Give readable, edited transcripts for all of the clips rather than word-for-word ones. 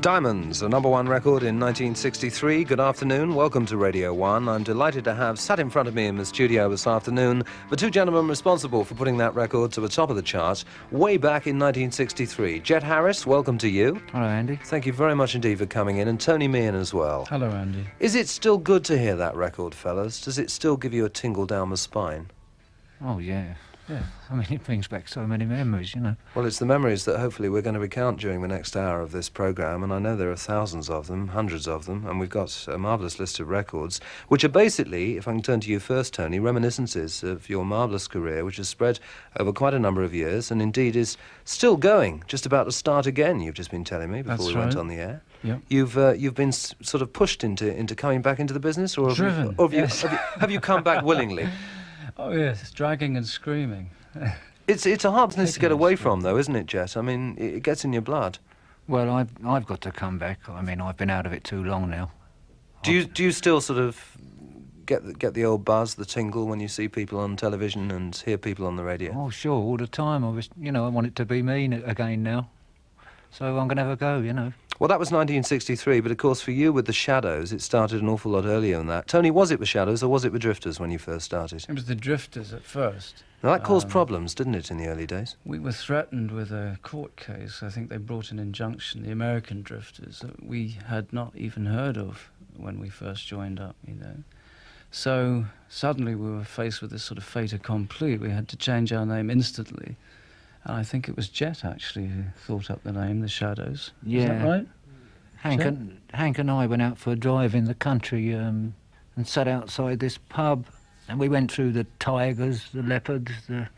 Diamonds, a #1 record in 1963. Good afternoon, welcome to Radio 1. I'm delighted to have sat in front of me in the studio this afternoon the two gentlemen responsible for putting that record to the top of the charts way back in 1963. Jet Harris, welcome to you. Hello, Andy. Thank you very much indeed for coming in, and Tony Meehan as well. Hello, Andy. Is it still good to hear that record, fellas? Does it still give you a tingle down the spine? Oh, yeah. I mean, it brings back so many memories, you know. Well, it's the memories that hopefully we're going to recount during the next hour of this programme, and I know there are thousands of them, hundreds of them, and we've got a marvellous list of records, which are basically, if I can turn to you first, Tony, reminiscences of your marvellous career, which has spread over quite a number of years, and indeed is still going, just about to start again, you've just been telling me before we went on the air. Yep. You've been sort of pushed into coming back into the business, or Driven, have you come back willingly? Oh, yes, it's dragging and screaming. It's a hard business to get away from, though, isn't it, Jet? I mean, it gets in your blood. Well, I've got to come back. I mean, I've been out of it too long now. Do you still sort of get the old buzz, the tingle when you see people on television and hear people on the radio? Oh, sure, all the time. I want it to be me again now. So I'm going to have a go, you know. Well, that was 1963, but of course for you with the Shadows, it started an awful lot earlier than that. Tony, was it the Shadows or was it the Drifters when you first started? It was the Drifters at first. Now, that caused problems, didn't it, in the early days? We were threatened with a court case. I think they brought an injunction, the American Drifters, that we had not even heard of when we first joined up, you know. So suddenly we were faced with this sort of fait accompli. We had to change our name instantly. And I think it was Jet, actually, who thought up the name, the Shadows. Yeah. Is that right? Hank and I went out for a drive in the country and sat outside this pub, and we went through the tigers, the leopards, the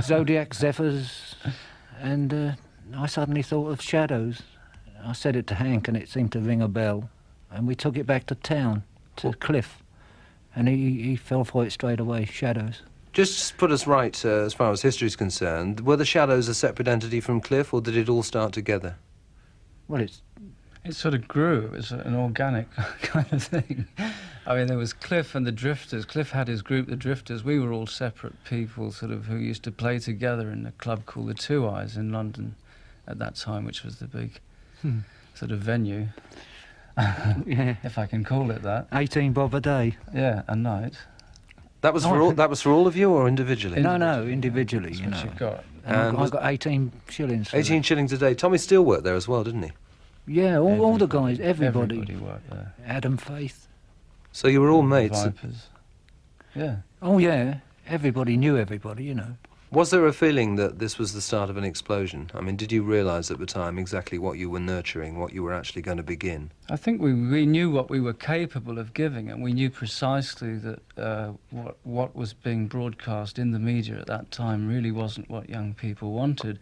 Zodiac Zephyrs, and I suddenly thought of Shadows. I said it to Hank, and it seemed to ring a bell, and we took it back to town, to Cliff, and he fell for it straight away, Shadows. Just put us right as far as history is concerned. Were the Shadows a separate entity from Cliff, or did it all start together? Well, it sort of grew. It was an organic kind of thing. I mean, there was Cliff and the Drifters. Cliff had his group, the Drifters. We were all separate people, sort of, who used to play together in a club called the Two Eyes in London at that time, which was the big sort of venue, yeah, if I can call it that. 18 bob a day. Yeah, a night. That was for all. That was for all of you, or individually? No, individually. That's you know. what you got. And I got 18 shillings. For 18 shillings a day. Tommy Steele worked there as well, didn't he? Yeah, all the guys, everybody worked there. Adam Faith. So you were all mates. Vipers. Yeah. Oh yeah, everybody knew everybody, you know. Was there a feeling that this was the start of an explosion? I mean, did you realise at the time exactly what you were nurturing, what you were actually going to begin? I think we knew what we were capable of giving, and we knew precisely that what was being broadcast in the media at that time really wasn't what young people wanted.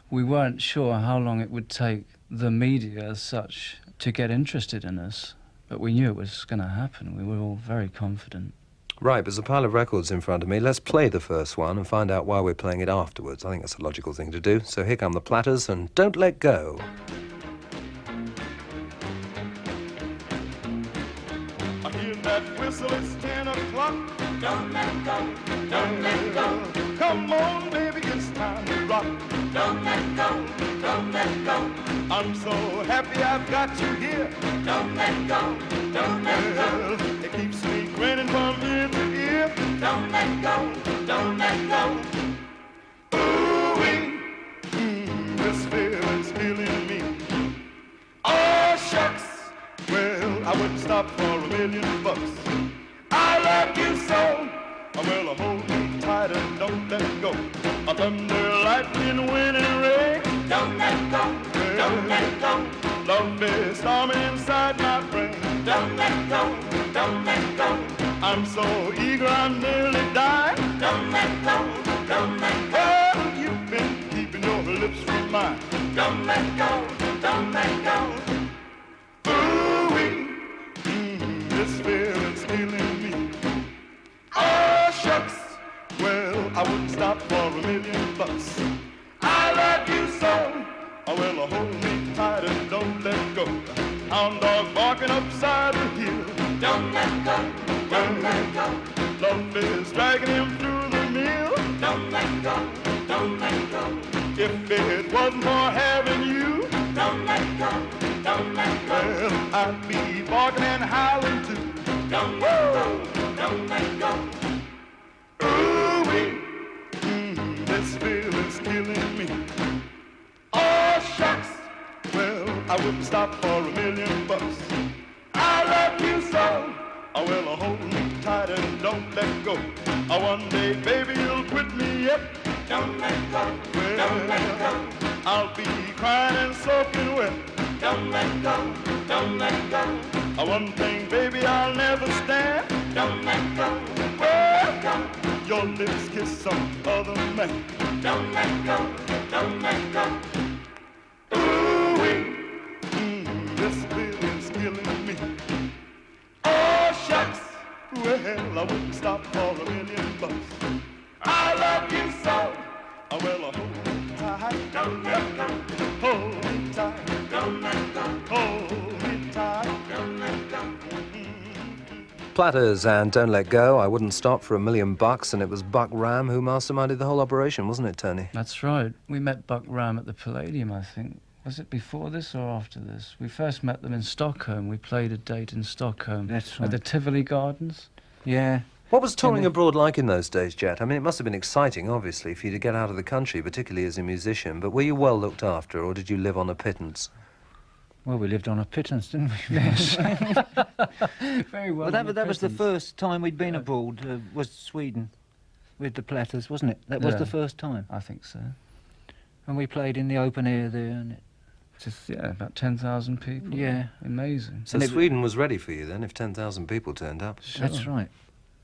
We weren't sure how long it would take the media as such to get interested in us, but we knew it was going to happen. We were all very confident. Right, there's a pile of records in front of me. Let's play the first one and find out why we're playing it afterwards. I think that's a logical thing to do. So here come the Platters and Don't Let Go. I hear that whistle, it's 10 o'clock. Don't let go, don't let go. Come on, baby, it's time to rock. Don't let go, don't let go. I'm so happy I've got you here. Don't let go, don't let go. It keeps me grinning from ear to ear. Don't let go, don't let go. Ooh-wee, this feeling's killing me. Oh, shucks, well, I wouldn't stop for $1,000,000. I love you so. Well, hold me tight and don't let go. A thunder, lightning, wind, and rain. Don't let go, don't let go. Love is storming inside my brain. Don't let go, don't let go. I'm so eager, I'm nearly dying. Don't let go, don't let go. Well, you've been keeping your lips from mine. Don't let go, don't let go. Ooh-wee, this feeling's killing me. Oh, shucks, well, I wouldn't stop for $1,000,000. I love you so. Oh, well, hold me tight and don't let go. Hound dog barking upside the hill. Don't let go, don't let go. Love is dragging him through the mill. Don't let go, don't let go. If it wasn't for having you, don't let go, don't let go. Well, I'd be barking and howling too. Don't let go, don't let go. Ooh-wee, this feeling's killing me. Oh, shucks, well, I wouldn't stop for $1,000,000. I love you so. Oh, well, hold me tight and don't let go. Oh, one day, baby, you'll quit me, yep. Don't let go, Well, don't let go. I'll be crying and soaking wet. Don't let go, don't let go. Oh, one thing, baby, I'll never stand. Don't let go, Well, your lips kiss some other man. don't let go, don't let go. Ooh-wee, this feeling's killing me. Oh, shucks, well, I wouldn't stop for $1,000,000. I love you so. Oh, well, hold me tight. Don't let go, Hold me tight. don't let go, Hold me tight. don't let go. Platters and Don't Let Go. I wouldn't stop for $1,000,000, and it was Buck Ram who masterminded the whole operation, wasn't it, Tony? That's right. We met Buck Ram at the Palladium, I think. Was it before this or after this? We first met them in Stockholm. We played a date in Stockholm. That's At right. the Tivoli Gardens. Yeah. What was touring abroad like in those days, Jet? I mean, it must have been exciting, obviously, for you to get out of the country, particularly as a musician, but were you well looked after, or did you live on a pittance? Well, we lived on a pittance, didn't we? Yes. Very well. Well, on the that was the pittance. first time we'd been abroad, was Sweden, with the Platters, wasn't it? That was Yeah. the first time. I think so. And we played in the open air there, and Just, yeah, about 10,000 people. Yeah. Amazing. So And it- Sweden was ready for you then, if 10,000 people turned up? that's Sure. right.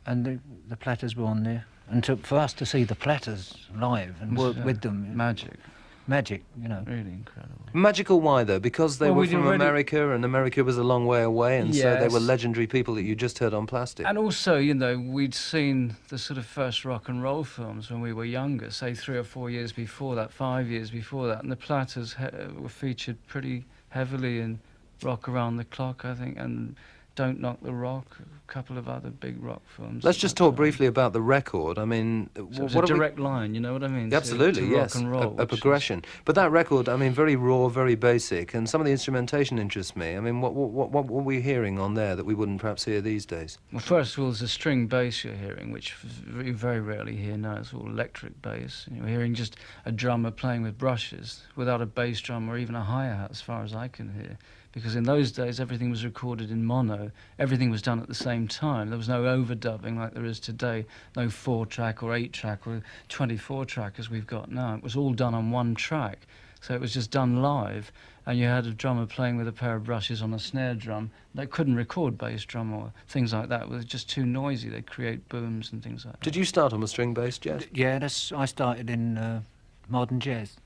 And the Platters were on there. And for us to see the Platters live and work Yeah. with them, Magic. magic, you know. Really incredible. Magical why, though? Because they Well, were we'd from already- America, and America was a long way away, and so they were Yes. legendary people that you just heard on Plastic. And also, you know, we'd seen the sort of first rock and roll films when we were younger, say 3 or 4 years before that, 5 years before that, and the Platters were featured pretty heavily in Rock Around the Clock, I think, and Don't Knock the Rock, a couple of other big rock films. Let's at just that talk time. briefly about the record. I mean, So it was what a have we- direct line, you know what I mean? Absolutely, to yes. Rock and roll, A which is- progression. But that record, I mean, very raw, very basic, and some of the instrumentation interests me. I mean, what were we hearing on there that we wouldn't perhaps hear these days? Well, first of all, there's a string bass you're hearing, which you very rarely hear now. It's all electric bass. And you're hearing just a drummer playing with brushes without a bass drum or even a hi-hat, as far as I can hear. Because in those days, everything was recorded in mono. Everything was done at the same time. There was no overdubbing like there is today. No 4-track or 8-track or 24-track as we've got now. It was all done on one track. So it was just done live. And you had a drummer playing with a pair of brushes on a snare drum. They couldn't record bass drum or things like that. It was just too noisy. They'd create booms and things like that. Did you start on a string bass, Jet? Yeah, I started in modern jazz.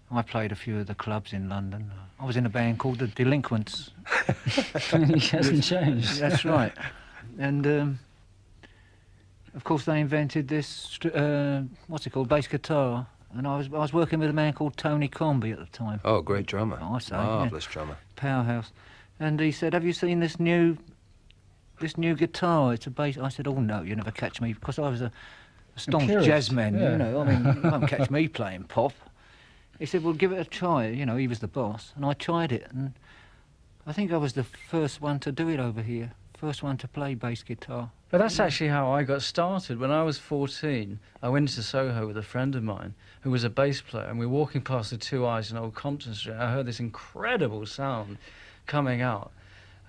I played a few of the clubs in London. I was in a band called the Delinquents. He hasn't changed. That's right. And of course they invented this what's it called, bass guitar. And I was working with a man called Tony Comby at the time. Oh, great drummer. I say, yeah. Marvellous drummer. Powerhouse. And he said, "Have you seen this new guitar? It's a bass." I said, "Oh no, you never catch me," because I was a staunch purist, jazz man. yeah. You know, I mean, you won't catch me playing pop. He said, "Well, give it a try." You know, he was the boss, and I tried it, and I think I was the first one to do it over here. First one to play bass guitar. But that's actually how I got started. When I was 14, I went to Soho with a friend of mine who was a bass player, and we were walking past the Two Eyes in Old Compton Street. I heard this incredible sound coming out.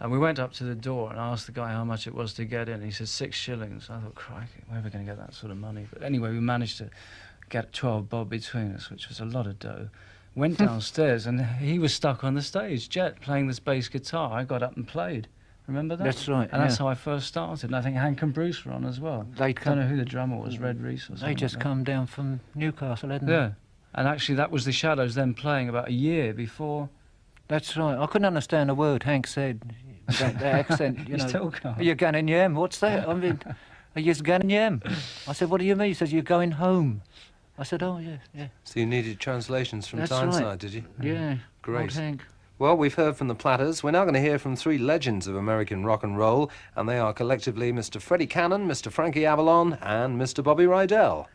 And we went up to the door and asked the guy how much it was to get in. He said 6 shillings. I thought, crikey, where are we going to get that sort of money? But anyway, we managed to get 12 bob between us, which was a lot of dough. Went downstairs, and he was stuck on the stage, Jet, playing this bass guitar. I got up and played. Remember that? That's right, And that's yeah. how I first started. And I think Hank and Bruce were on as well. They'd I come- don't know who the drummer was, Red Reese or something. They just like come down from Newcastle, hadn't that. they? Yeah. And actually, that was the Shadows then playing about a year before. That's right. I couldn't understand a word Hank said. That accent, you You know. still can't. Are you going yam? What's that? I mean, are you going yam? I said, what do you mean? He says, you're going home. I said, oh, yeah, yeah. So you needed translations from That's Tyneside, right. did you? Yeah, Great. old Hank. Well, we've heard from the Platters. We're now going to hear from 3 legends of American rock and roll, and they are collectively Mr. Freddie Cannon, Mr. Frankie Avalon, and Mr. Bobby Rydell.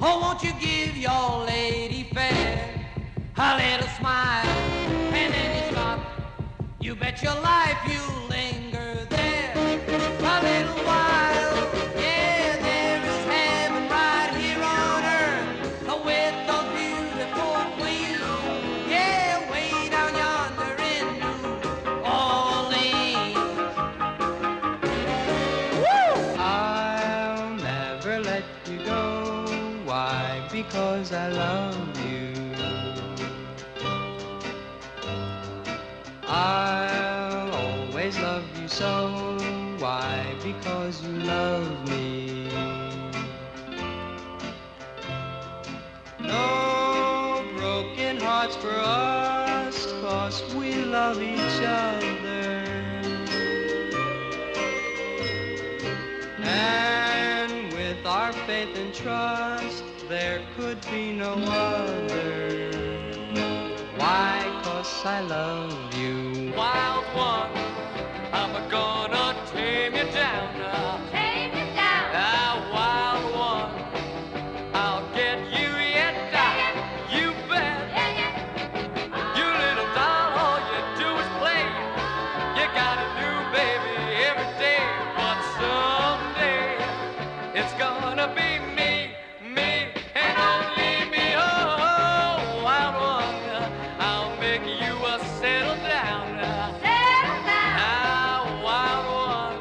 Oh, won't you give your lady fair a little smile, and then you stop. You bet your life you'll linger there a little while. Yeah, there is heaven right here on earth with those beautiful queens. Yeah, way down yonder in New Orleans. Woo! I'll never let you go. Why? Because I love you. I'll always love you so. Why? Because you love me. No broken hearts for us, 'cause we love each other. And with our faith and trust, there could be no other. Why? 'Cause I love you. Wild one, I'm gonna tame you down now. Tame you down. Wild one, I'll get you yet. You bet. You little doll, all you do is play. You got a new baby every day, but someday it's gonna be me, and only me. Oh, wild one, I'll make you a settle down. Settle down. Wild one,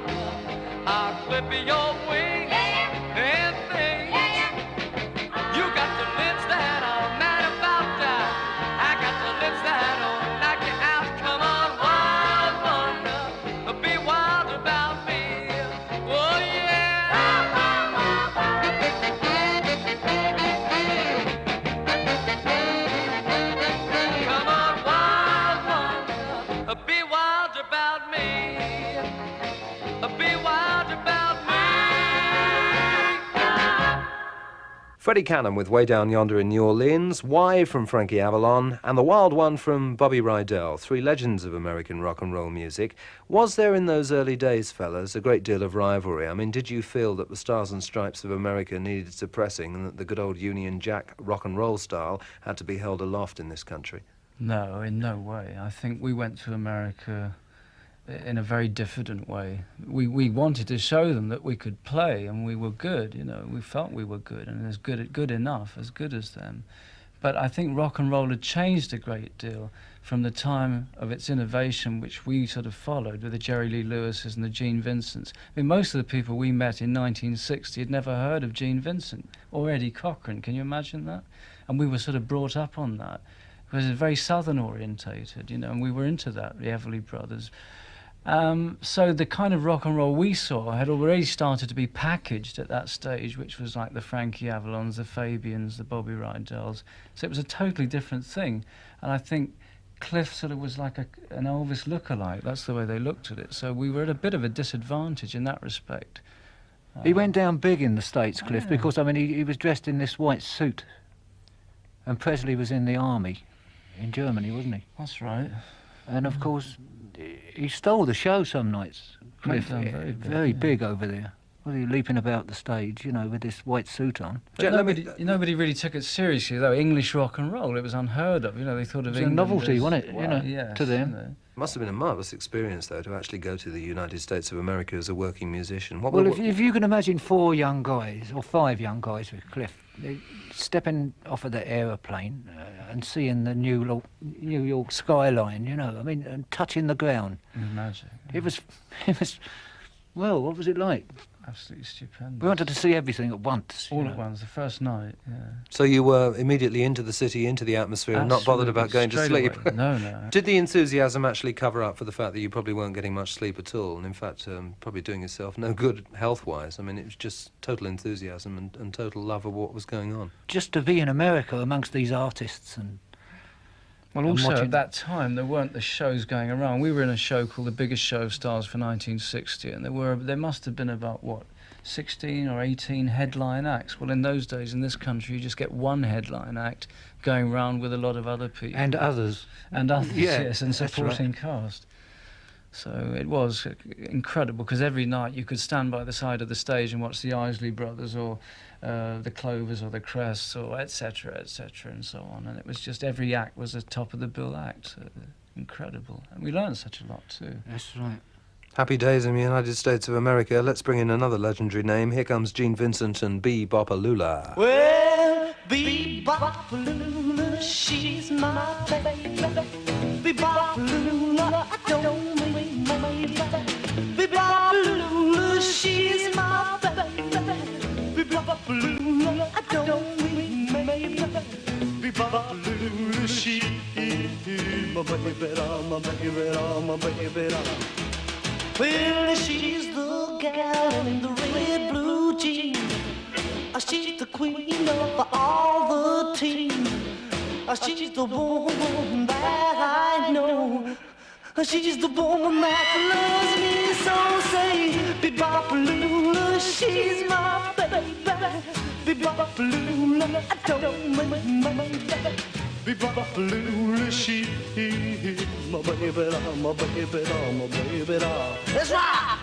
I'll clip your wings and things. You got the lips that are mad about that. I got the lips that'll knock you out. Come on, wild one, be wild about me. Oh yeah. Come on, wild one, be wild about me. Be wild about me. Freddie Cannon with Way Down Yonder in New Orleans, Why from Frankie Avalon, and The Wild One from Bobby Rydell, three legends of American rock and roll music. Was there in those early days, fellas, a great deal of rivalry? I mean, did you feel that the Stars and Stripes of America needed suppressing and that the good old Union Jack rock and roll style had to be held aloft in this country? No, in no way. I think we went to America in a very diffident way. We wanted to show them that we could play and we were good, you know. We felt we were good and as good enough, as good as them. But I think rock and roll had changed a great deal from the time of its innovation, which we sort of followed with the Jerry Lee Lewises and the Gene Vincents. I mean, most of the people we met in 1960 had never heard of Gene Vincent or Eddie Cochran. Can you imagine that? And we were sort of brought up on that. It was very southern orientated, you know, and we were into that, the Everly Brothers. So the kind of rock and roll we saw had already started to be packaged at that stage, which was like the Frankie Avalons, the Fabians, the Bobby Rydells. So it was a totally different thing. And I think Cliff sort of was like an Elvis lookalike. That's the way they looked at it. So we were at a bit of a disadvantage in that respect. He went down big in the States, Cliff, because, I mean, he was dressed in this white suit. And Presley was in the army in Germany, wasn't he? That's right. And, of course, he stole the show some nights, Cliff. Went down Very big over there. Was he leaping about the stage, you know, with this white suit on? But nobody really took it seriously, though. English rock and roll, it was unheard of. You know, they thought of It was a England novelty, as, wasn't it, you know, yes, to them? you know. Must have been a marvellous experience, though, to actually go to the United States of America as a working musician. Well, if you can imagine 4 young guys, or 5 young guys with Cliff, stepping off of the aeroplane and seeing the New York skyline, you know, I mean, and touching the ground. Magic. It was, well, what was it like? Absolutely stupendous. We wanted to see everything at once. All at once, the first night, yeah. So you were immediately into the city, into the atmosphere, and not bothered about going to Straight sleep? away. No. Did the enthusiasm actually cover up for the fact that you probably weren't getting much sleep at all, and in fact probably doing yourself no good health-wise? I mean, it was just total enthusiasm and total love of what was going on. Just to be in America amongst these artists and... Well, and also watching- at that time there weren't the shows going around. We were in a show called The Biggest Show of Stars for 1960, and there must have been about, 16 or 18 headline acts. Well, in those days in this country you just get one headline act going round with a lot of other people. And others. And others, Yeah, yes, and that's supporting cast. So it was incredible, because every night you could stand by the side of the stage and watch the Isley Brothers or the Clovers or the Crests or etc., and so on. And it was just every act was a top of the bill act. Incredible. And we learned such a lot too. That's right. Happy days in the United States of America. Let's bring in another legendary name. Here comes Gene Vincent and Bebopalula. Well, Bebopalula, she's my baby. Bebopalula, I don't mean my baby. Bebopalula, she's my baby. Bebopalula, I don't mean my baby. Bebopalula, she's my baby, my baby. Well, she's the gal in the red blue jeans. She's the queen of all the team. She's the woman that I know. She's the woman that loves me so. Say, Bebopalula, she's my baby. Bebopalula, I don't mean my baby. Bebopalula, she's my baby, my baby, my baby. That's right.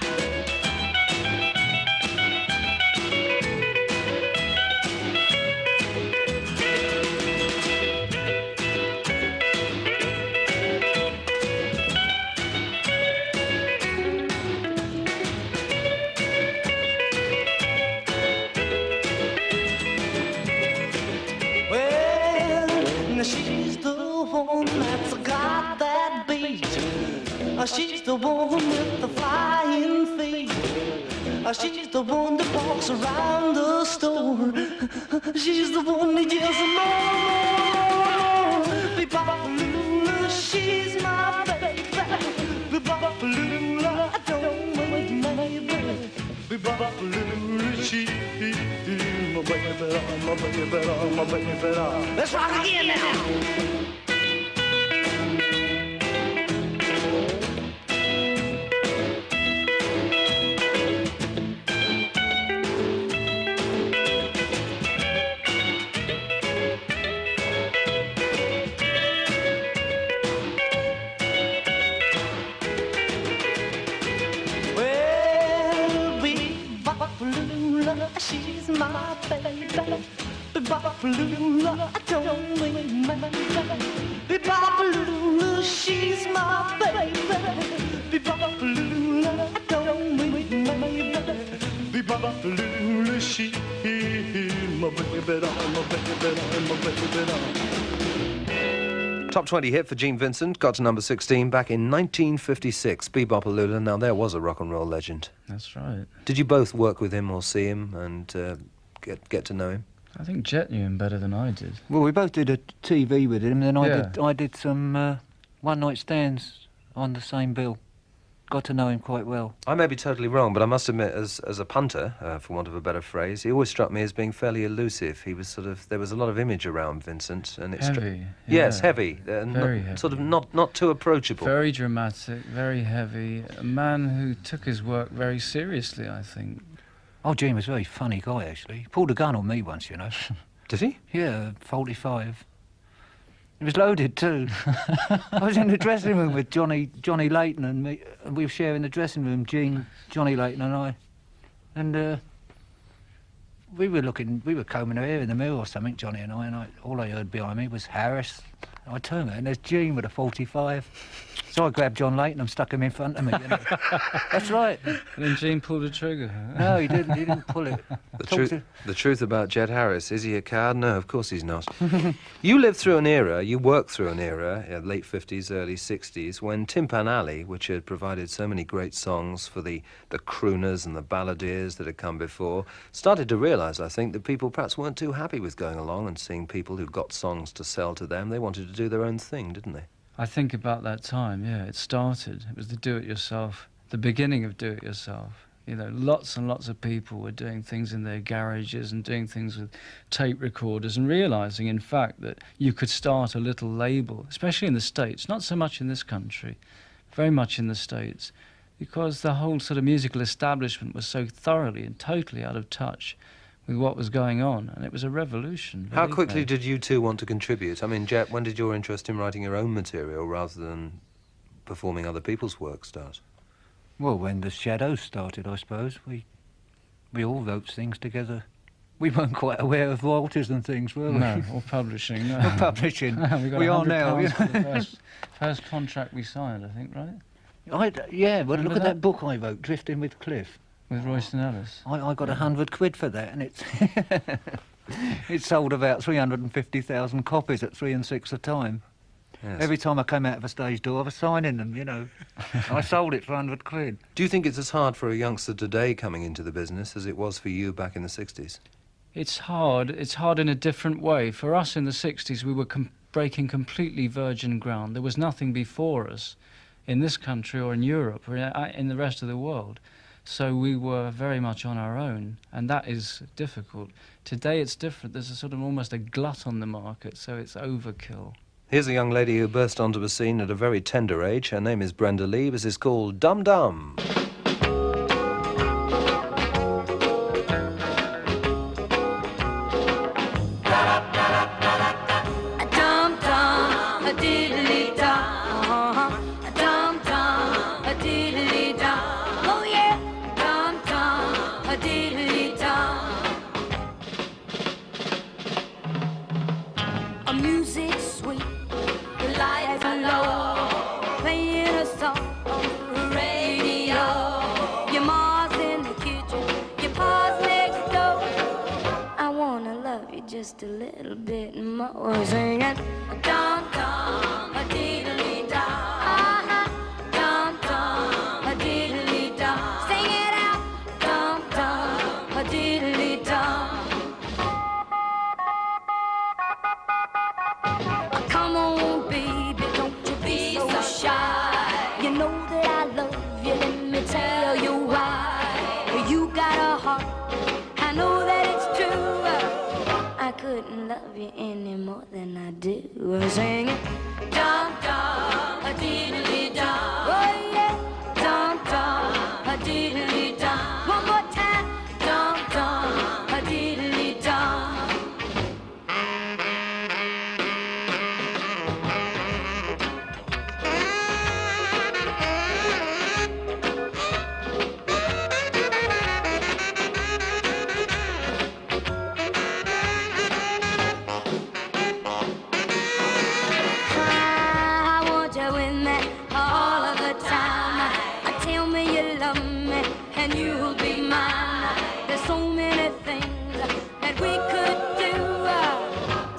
She's the one that's got that beat. She's the one with the flying feet. She's the one that walks around the store. She's the one that yells more. Bebopalula, she's my baby. Bebopalula, I don't mean my baby. Bebopalula, she's my baby, my baby, my baby. Let's rock again now. She's my baby. Bebopalula, I don't mean my baby. Bebopalula, she's my baby. Bebopalula, I don't mean my baby. Bebopalula, she's my baby, my baby, my baby. Top 20 hit for Gene Vincent, got to number 16 back in 1956. Bebopalula, now there was a rock and roll legend. That's right. Did you both work with him or see him and get to know him? I think Jet knew him better than I did. Well, we both did a TV with him, and then Yeah. I did some one-night stands on the same bill. Got to know him quite well. I may be totally wrong, but I must admit, as a punter, for want of a better phrase, he always struck me as being fairly elusive. He was there was a lot of image around Vincent, and it's Heavy. yes, yeah. heavy, Very heavy. sort of not too approachable. Very dramatic, very heavy. A man who took his work very seriously, I think. Oh, Gene was a very funny guy, actually. He pulled a gun on me once, you know. Did he? Yeah, 45. It was loaded too. I was in the dressing room with Johnny Layton and me. We were sharing the dressing room, Gene, Johnny Layton and I. And we were combing her hair in the mirror or something, Johnny and I, all I heard behind me was Harris. I turned around and there's Gene with a 45. So I grabbed John Layton and stuck him in front of me. You know. That's right. And then Gene pulled a trigger. No, he didn't. He didn't pull it. The truth about Jed Harris, is he a coward? No, of course he's not. You lived through an era, you worked through an era, late 50s, early 60s, when Tin Pan Alley, which had provided so many great songs for the crooners and the balladeers that had come before, started to realise, I think, that people perhaps weren't too happy with going along and seeing people who got songs to sell to them. They wanted to do their own thing, didn't they? I think about that time, yeah, it started. It was the do-it-yourself, the beginning of do-it-yourself. You know, lots and lots of people were doing things in their garages and doing things with tape recorders and realising, in fact, that you could start a little label, especially in the States, not so much in this country, very much in the States, because the whole sort of musical establishment was so thoroughly and totally out of touch with what was going on, and it was a revolution. How quickly did you two want to contribute? I mean, Jet, when did your interest in writing your own material rather than performing other people's work start? Well, when the Shadows started, I suppose, we all wrote things together. We weren't quite aware of royalties and things, were we? No, or publishing. No. Or publishing. We got We are £100 now. for the first contract we signed, I think, right? Yeah, but Remember look at that? that book I wrote, Drifting with Cliff. With Royston Ellis. I got £100 for that, and it's it sold about 350,000 copies at 3 and 6 a time. Yes. Every time I came out of a stage door, I was signing them, you know. I sold it for £100. Do you think it's as hard for a youngster today coming into the business as it was for you back in the 60s? It's hard. It's hard in a different way. For us in the 60s, we were breaking completely virgin ground. There was nothing before us in this country or in Europe or in the rest of the world. So we were very much on our own, and that is difficult. Today it's different. There's a sort of almost a glut on the market, so it's overkill. Here's a young lady who burst onto the scene at a very tender age. Her name is Brenda Lee. This is called Dum Dum. Music sweet, the lights are low, playing a song on the radio. Your ma's in the kitchen, your pa's next door. I wanna love you just a little bit more. Singing dum dum, a diddly dum, dum dum, a diddly dum. Sing it out, dum dum, a diddly dum. Come on, baby, don't you be so shy. You know that I love you, let me tell you why. You got a heart, I know that it's true. I couldn't love you any more than I do. Sing it, dum dum, a diddly dum. Oh yeah, dum dum, a diddly dum. One more time, dum dum, a diddly dum. And you'll be mine. There's so many things that we could do.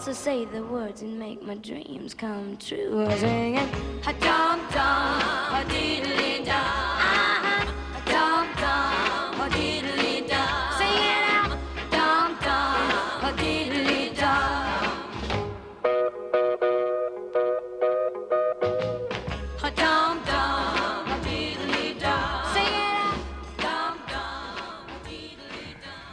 So say the words and make my dreams come true. Singing a dum dum, a diddly dum, a dum dum, a diddly dum. Sing it out, dum dum, a diddly dum. A dum dum, a diddly dum. Sing it out.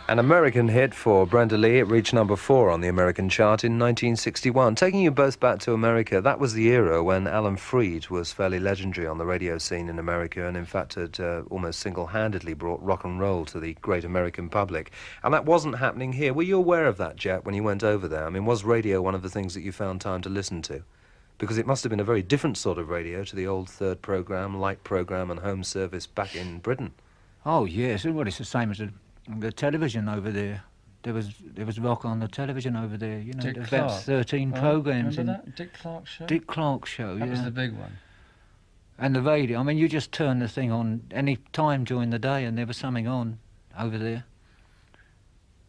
An American hit for Brenda Lee. It reached number 4 on the American chart in 1961. Taking you both back to America, that was the era when Alan Freed was fairly legendary on the radio scene in America, and in fact had almost single-handedly brought rock and roll to the great American public. And that wasn't happening here. Were you aware of that, Jet, when you went over there? I mean, was radio one of the things that you found time to listen to? Because it must have been a very different sort of radio to the old third programme, light programme and home service back in Britain. Oh, yes. Well, it's the same as the television over there. There was rock on the television over there, you know. Dick There was Clark. about 13 programmes. Remember that? Dick Clark's show? Dick Clark's show, That yeah. was the big one. And the radio, I mean, you just turn the thing on any time during the day and there was something on over there.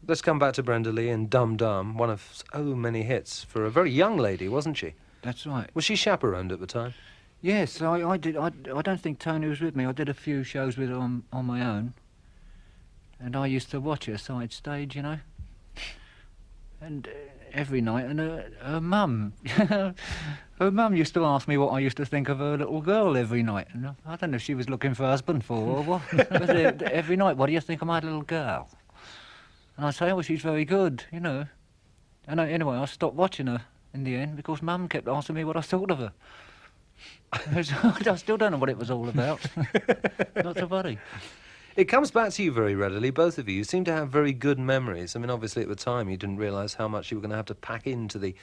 Let's come back to Brenda Lee and Dum Dum, one of so many hits for a very young lady, wasn't she? That's right. Was she chaperoned at the time? Yes, I did. I don't think Tony was with me. I did a few shows with her on my own. And I used to watch her side stage, you know. And every night, and her mum, her mum used to ask me what I used to think of her little girl every night. And I don't know if she was looking for a husband for her or what. But every night, what do you think of my little girl? And I say, oh, she's very good, you know. And anyway, I stopped watching her in the end because Mum kept asking me what I thought of her. I still don't know what it was all about. Not so funny. It comes back to you very readily, both of you. You seem to have very good memories. I mean, obviously at the time you didn't realise how much you were going to have to pack into the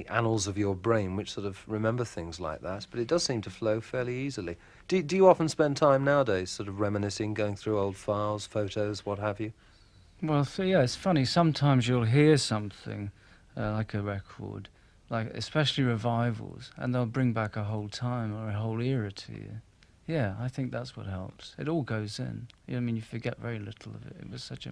annals of your brain, which sort of remember things like that, but it does seem to flow fairly easily. Do you often spend time nowadays sort of reminiscing, going through old files, photos, what have you? Well, yeah, it's funny. Sometimes you'll hear something, like a record, like especially revivals, and they'll bring back a whole time or a whole era to you. Yeah, I think that's what helps. It all goes in. I mean, you forget very little of it. It was such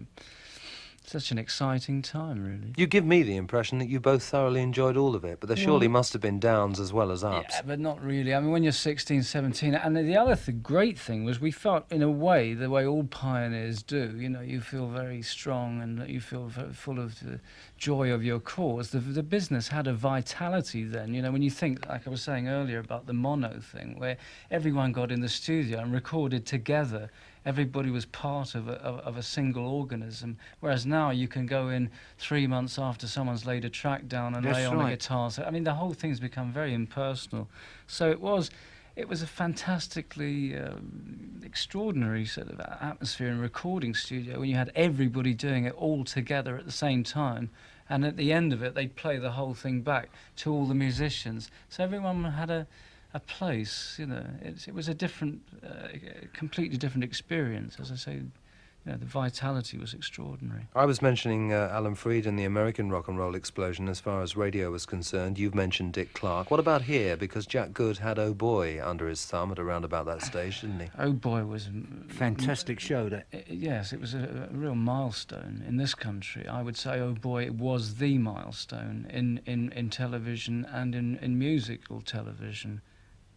an exciting time, really. You give me the impression that you both thoroughly enjoyed all of it, but there surely must have been downs as well as ups. Yeah, but not really. I mean, when you're 16, 17, and the other great thing was we felt, in a way, the way all pioneers do, you know, you feel very strong and you feel full of the joy of your cause. The business had a vitality then, you know, when you think, like I was saying earlier about the mono thing, where everyone got in the studio and recorded together. Everybody was part of a single organism, whereas now you can go in 3 months after someone's laid a track down and lay on a guitar. So I mean, the whole thing's become very impersonal. So it was a fantastically extraordinary sort of atmosphere in a recording studio when you had everybody doing it all together at the same time. And at the end of it, they'd play the whole thing back to all the musicians. So everyone had a place, you know. It was a different, completely different experience. As I say, you know, the vitality was extraordinary. I was mentioning Alan Freed and the American rock and roll explosion as far as radio was concerned. You've mentioned Dick Clark. What about here? Because Jack Good had Oh Boy under his thumb at around about that stage, didn't he? Oh Boy was Fantastic show, that. Yes, it was a real milestone in this country. I would say Oh Boy was the milestone in television and in musical television.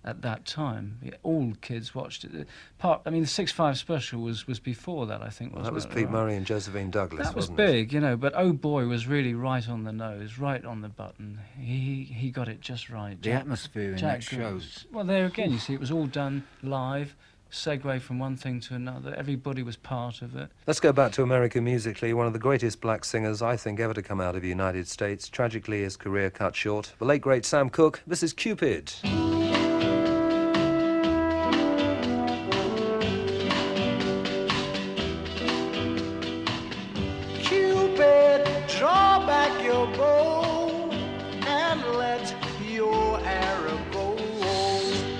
At that time, all kids watched it. I mean, the 6-5 special was before that, I think. Well, that was Pete Murray and Josephine Douglas, that was wasn't big, you know. But Oh Boy was really right on the nose, right on the button. He got it just right. The atmosphere in that show. Well, there again, you see, it was all done live. Segue from one thing to another. Everybody was part of it. Let's go back to America musically. One of the greatest black singers, I think, ever to come out of the United States. Tragically, his career cut short. The late, great Sam Cooke. This is Cupid. Draw back your bow and let your arrow go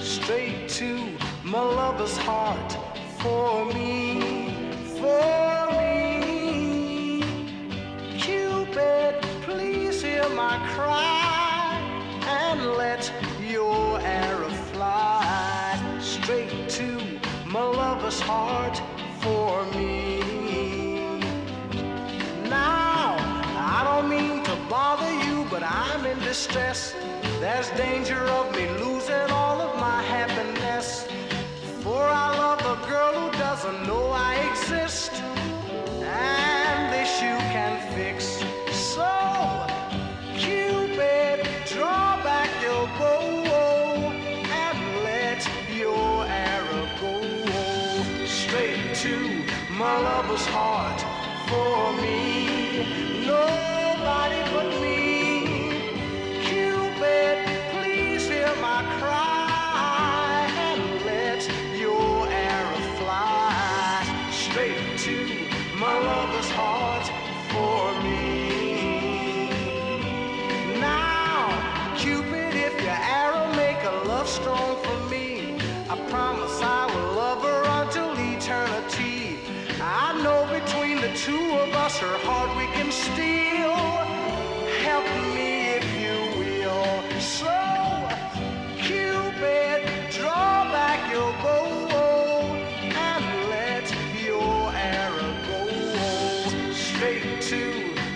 straight to my lover's heart for me, for me. Cupid, please hear my cry and let your arrow fly straight to my lover's heart for me. Now, I don't mean to bother you, but I'm in distress. There's danger of me losing all of my happiness. For I love a girl who doesn't know I exist, and this you can fix. So, Cupid, draw back your bow and let your arrow go straight to my lover's heart for me. Nobody but me. Cupid, please hear my cry and let your arrow fly straight to my lover's heart for me. Now, Cupid, if your arrow make a love strong for me, I promise I will love her until eternity. I know between the two of us her heart we can steal. Help me if you will. So, Cupid, draw back your bow and let your arrow go straight to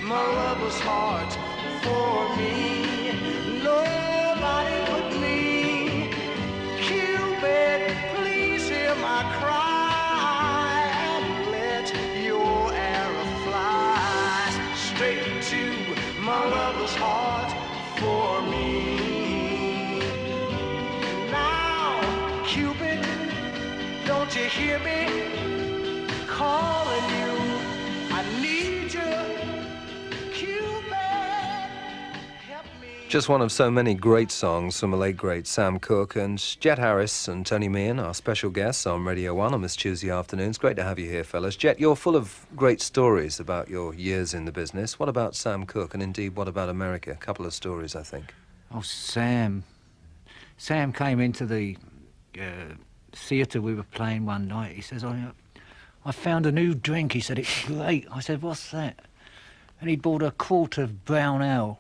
my lover's heart for me. Nobody but me. Cupid, please hear my cry. My lover's heart for me. Now, Cupid, don't you hear me calling you? I need you, Cupid, help me. Just one of so many great songs from the late great Sam Cooke, and Jet Harris and Tony Meehan, our special guests on Radio 1 on this Tuesday afternoon. It's great to have you here, fellas. Jet, you're full of great stories about your years in the business. What about Sam Cooke, and indeed, what about America? A couple of stories, I think. Oh, Sam. Sam came into the theatre we were playing one night. He says, I found a new drink. He said, it's great. I said, what's that? And he bought a quart of brown ale.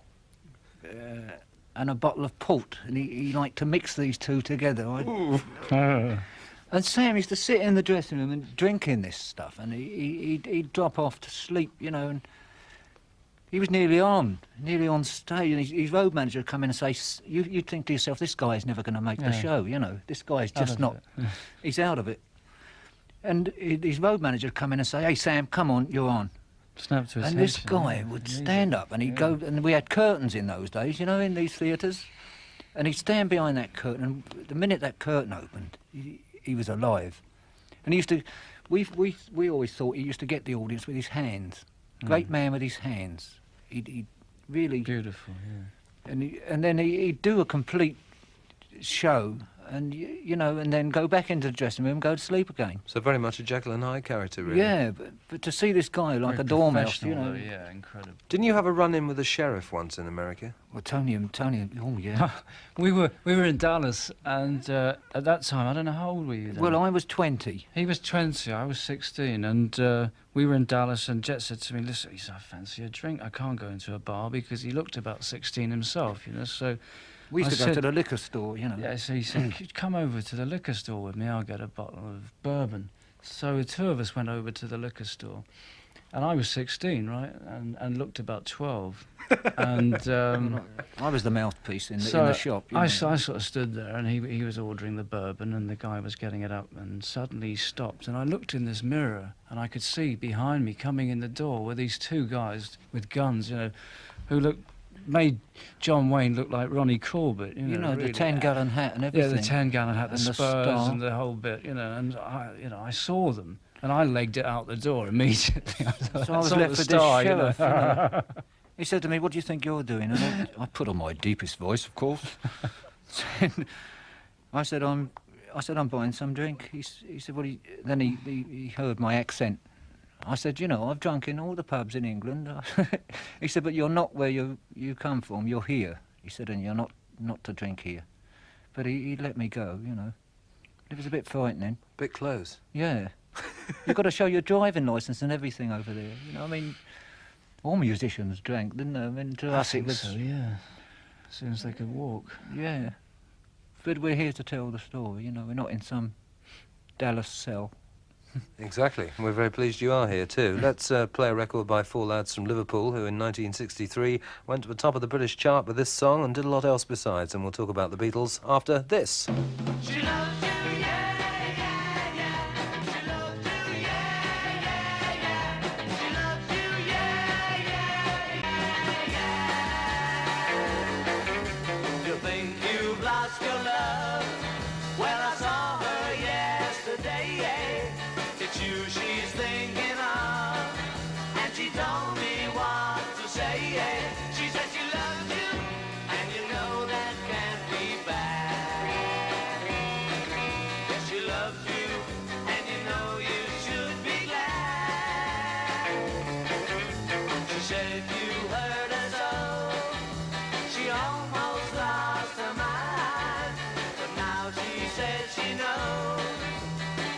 And a bottle of port, and he liked to mix these two together. And Sam used to sit in the dressing room and drinking this stuff, and he'd drop off to sleep, you know, and he was nearly on stage, and his road manager would come in and say, you'd think to yourself, this guy's never going to make the show, you know, this guy's just not, he's out of it. And his road manager would come in and say, hey, Sam, come on, you're on. Snap to his And this guy would stand up, and he'd go, and we had curtains in those days, you know, in these theatres, and he'd stand behind that curtain, and the minute that curtain opened, he was alive. And he used to, we always thought he used to get the audience with his hands. Great man with his hands. He'd really... Beautiful, yeah. And then he'd do a complete show, and you know, and then go back into the dressing room and go to sleep again. So very much a Jekyll and Hyde character, really. Yeah, but to see this guy like Very a dormouse, you professional, know. though, yeah, incredible. Didn't you have a run-in with the sheriff once in America? Well, Tony, oh yeah. we were in Dallas, and at that time, I don't know how old were you then? Well, I was 20. He was 20, I was 16, and we were in Dallas, and Jet said to me, listen, he said, I fancy a drink. I can't go into a bar, because he looked about 16 himself, you know, so... We used to go to the liquor store, you know. Yeah, so he said, could you come over to the liquor store with me? I'll get a bottle of bourbon. So the two of us went over to the liquor store. And I was 16, right? And looked about 12. And I was the mouthpiece in the shop. I sort of stood there, and he was ordering the bourbon, and the guy was getting it up, and suddenly he stopped. And I looked in this mirror, and I could see behind me, coming in the door, were these two guys with guns, you know, who made John Wayne look like Ronnie Corbett, you know, really. The 10-gallon hat and everything. Yeah, the 10-gallon hat, the and spurs, star. and the whole bit, you know. And I saw them, and I legged it out the door immediately. So I was left with this sheriff. You know. He said to me, "What do you think you're doing?" And I put on my deepest voice, of course. I said, "I'm buying some drink." He said, "Well," then he heard my accent. I said, you know, I've drunk in all the pubs in England. He said, but you're not where you come from, you're here. He said, and you're not to drink here. But he let me go, you know. It was a bit frightening. Bit close. Yeah. You've got to show your driving licence and everything over there. You know, I mean, all musicians drank, didn't they? I mean, to us it was... so, yeah. As soon as they could walk. Yeah. But we're here to tell the story, you know. We're not in some Dallas cell. Exactly. We're very pleased you are here too. Let's play a record by four lads from Liverpool who in 1963 went to the top of the British chart with this song and did a lot else besides, and we'll talk about the Beatles after this. She loves you, yeah, yeah, yeah. She loves you, yeah, yeah, yeah. She loves you, yeah, yeah, yeah, yeah. You think you've lost your love? Well, I saw her yesterday. It's you she's thinking of, and she told me what to say. She said she loves you, and you know that can't be bad. Yes, she loves you, and you know you should be glad. She said if you hurt her so, she almost lost her mind. But now she says she knows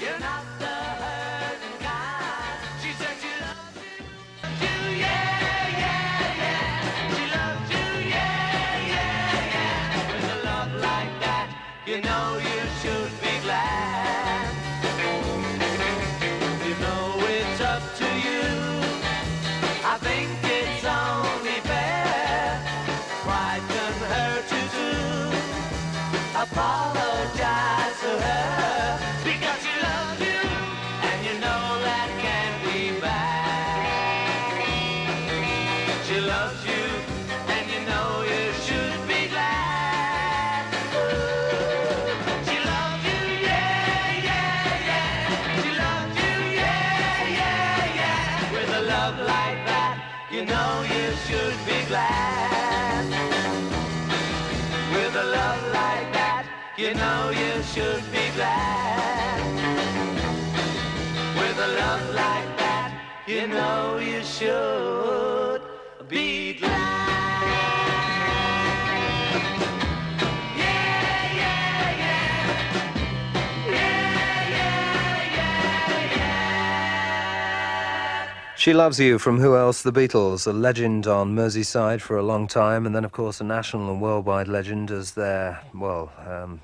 you're not the hurting kind. She said she loves you, yeah, yeah, yeah. She loves you, yeah, yeah, yeah. With a love like that, you know you should be glad. You know it's up to you. I think it's only fair. Pride can hurt you too. Apologize to her, because she loves you, and you know that can't be bad. She loves you, and you know you should be glad. She loves you, yeah, yeah, yeah. She loves you, yeah, yeah, yeah. With a love like that, you know you should be glad. love like that, you know you should be glad. She Loves You from who else? The Beatles, a legend on Merseyside for a long time, and then, of course, a national and worldwide legend as their,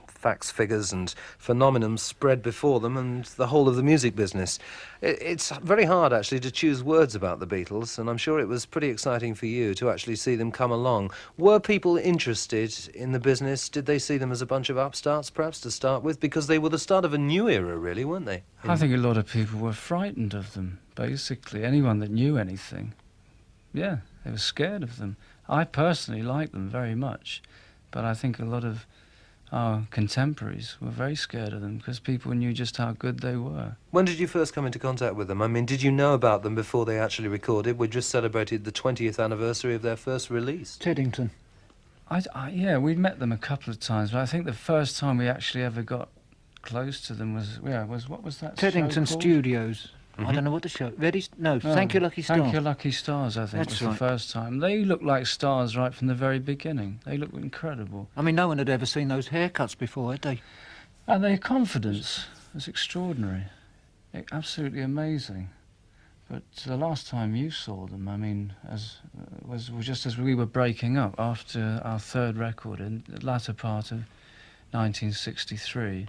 facts, figures and phenomenon spread before them and the whole of the music business. It's very hard, actually, to choose words about the Beatles, and I'm sure it was pretty exciting for you to actually see them come along. Were people interested in the business? Did they see them as a bunch of upstarts, perhaps, to start with? Because they were the start of a new era, really, weren't they? I think a lot of people were frightened of them, basically. Anyone that knew anything, yeah, they were scared of them. I personally liked them very much, but I think a lot of our contemporaries were very scared of them because people knew just how good they were. When did you first come into contact with them? I mean, did you know about them before they actually recorded? We just celebrated the 20th anniversary of their first release. Teddington. Yeah, we'd met them a couple of times, but I think the first time we actually ever got close to them was what was that Teddington show called? Studios. I don't know what the show... Thank You Lucky Stars. Thank You Lucky Stars, I think, That's was right. the first time. They looked like stars right from the very beginning. They looked incredible. I mean, no one had ever seen those haircuts before, had they? And their confidence was extraordinary. Absolutely amazing. But the last time you saw them, I mean, was just as we were breaking up after our third record in the latter part of 1963.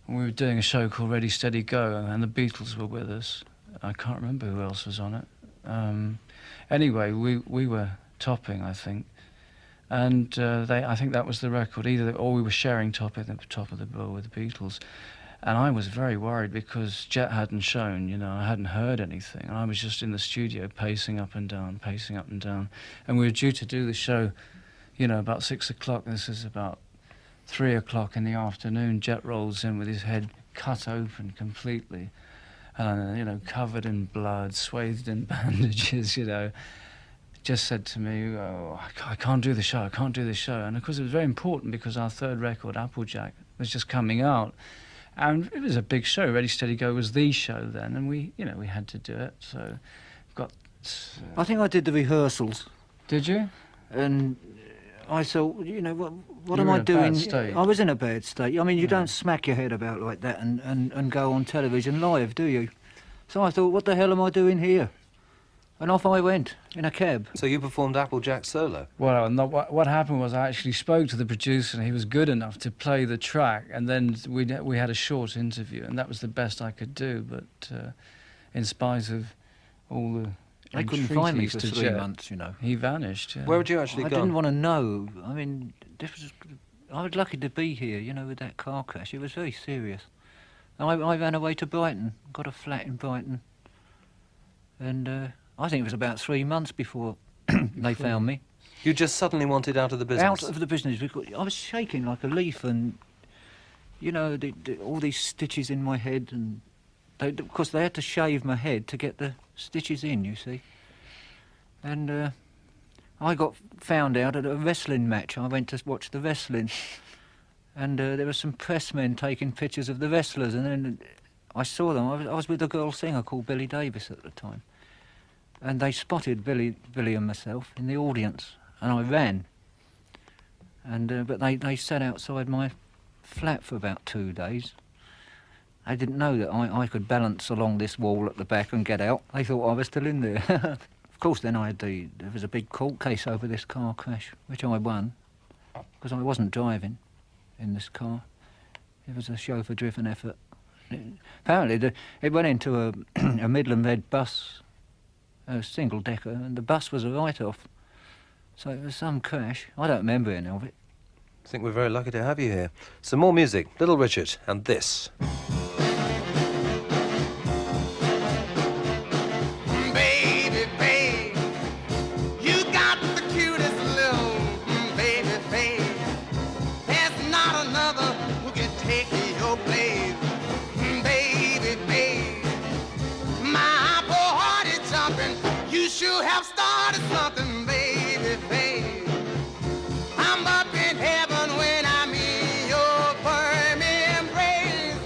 And we were doing a show called Ready, Steady, Go, and the Beatles were with us. I can't remember who else was on it. Anyway, we were topping, I think. And I think that was the record, or we were sharing top at the top of the bill with the Beatles. And I was very worried because Jet hadn't shown, I hadn't heard anything. And I was just in the studio pacing up and down. And we were due to do the show, about 6 o'clock. This is about 3 o'clock in the afternoon. Jet rolls in with his head cut open completely. Covered in blood, swathed in bandages, just said to me, I can't do the show. And of course it was very important because our third record, Applejack, was just coming out. And it was a big show. Ready, Steady, Go was the show then, and we had to do it. So, I think I did the rehearsals. Did you? And I thought, what You am were I in a doing? bad state. I was in a bad state. I mean, you don't smack your head about like that and go on television live, do you? So I thought, what the hell am I doing here? And off I went, in a cab. So you performed Applejack solo? Well, no, what happened was I actually spoke to the producer and he was good enough to play the track, and then we had a short interview, and that was the best I could do, but in spite of all the They couldn't find me entreaties for to 3 Jet, months, he vanished. Yeah. Where would you actually I go? didn't want to know. I mean, I was lucky to be here, with that car crash. It was very serious. And I ran away to Brighton, got a flat in Brighton, and I think it was about 3 months before they found me. You just suddenly wanted out of the business? Out of the business, because I was shaking like a leaf, and all these stitches in my head, and of course they had to shave my head to get the stitches in, you see. And I got found out at a wrestling match. I went to watch the wrestling, and there were some pressmen taking pictures of the wrestlers, and then I saw them. I was with a girl singer called Billy Davis at the time, and they spotted Billy and myself in the audience, and I ran. And but they sat outside my flat for about 2 days. They didn't know that I could balance along this wall at the back and get out. They thought I was still in there. Of course, then there was a big court case over this car crash, which I won, because I wasn't driving in this car. It was a chauffeur-driven effort. Apparently, it went into a Midland Red bus, a single-decker, and the bus was a write-off. So it was some crash. I don't remember any of it. I think we're very lucky to have you here. Some more music, Little Richard, and this. Baby, babe, you got the cutest little baby face. There's not another who can take your place. Baby, babe, my poor heart is jumping. You should have started something, baby, babe. I'm up in heaven when I'm in your firm embrace.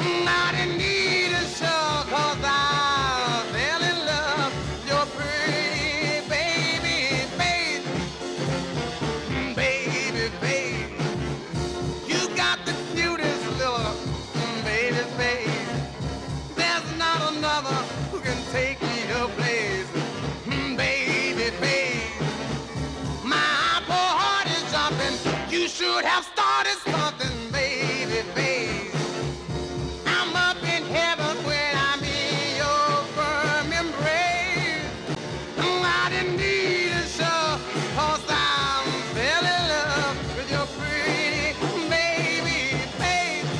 I didn't need a show 'cause I can take your place. Baby, baby, my poor heart is jumping. You should have started something, baby, baby. I'm up in heaven when I'm in your firm embrace. I didn't need a show, 'cause I fell in love with your pretty baby face.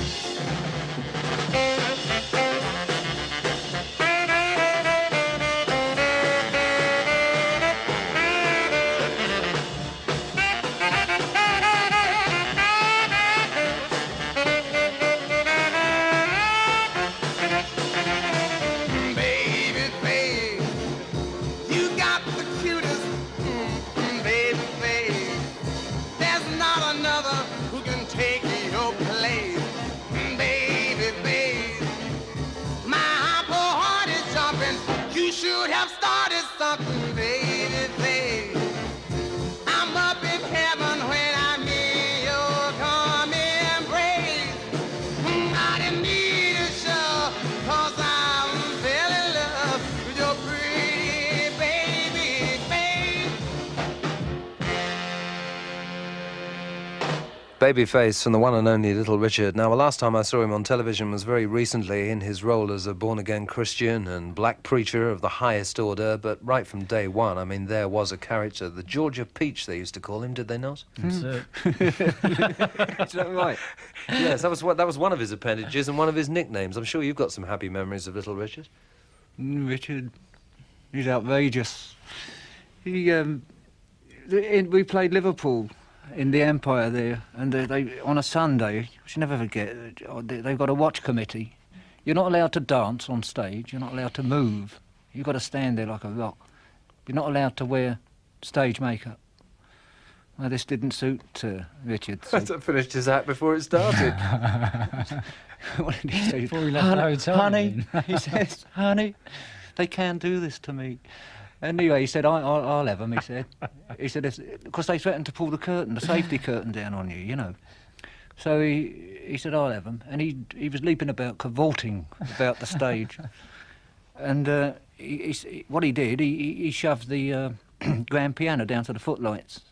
Baby, baby, you got the cutest baby face. There's not another who can take your place. Baby, baby, my poor heart is jumping. You should have started something, baby, baby. I'm up in heaven when I'm in your calm embrace. I didn't need a show, 'cause I fell in love with your pretty baby face. Babyface from the one and only Little Richard. Now, the last time I saw him on television was very recently in his role as a born-again Christian and black preacher of the highest order, but right from day one, I mean, there was a character, the Georgia Peach they used to call him, did they not? That's it. Is that right? Yes, that was one of his appendages and one of his nicknames. I'm sure you've got some happy memories of Little Richard. Richard, he's outrageous. We played Liverpool in the Empire there, and they on a Sunday, I should never forget, they've got a watch committee. You're not allowed to dance on stage, you're not allowed to move, you've got to stand there like a rock. You're not allowed to wear stage makeup. Well, this didn't suit Richard. So I finished his act before it started. what did he say? Before we left the hotel, you honey, mean? he says, honey, they can't do this to me. Anyway, he said, I'll have them, he said. He said, because they threatened to pull the curtain, the safety curtain down on you, you know. So he said, I'll have them. And he was leaping about, cavorting about the stage. And what he did, he shoved the grand piano down to the footlights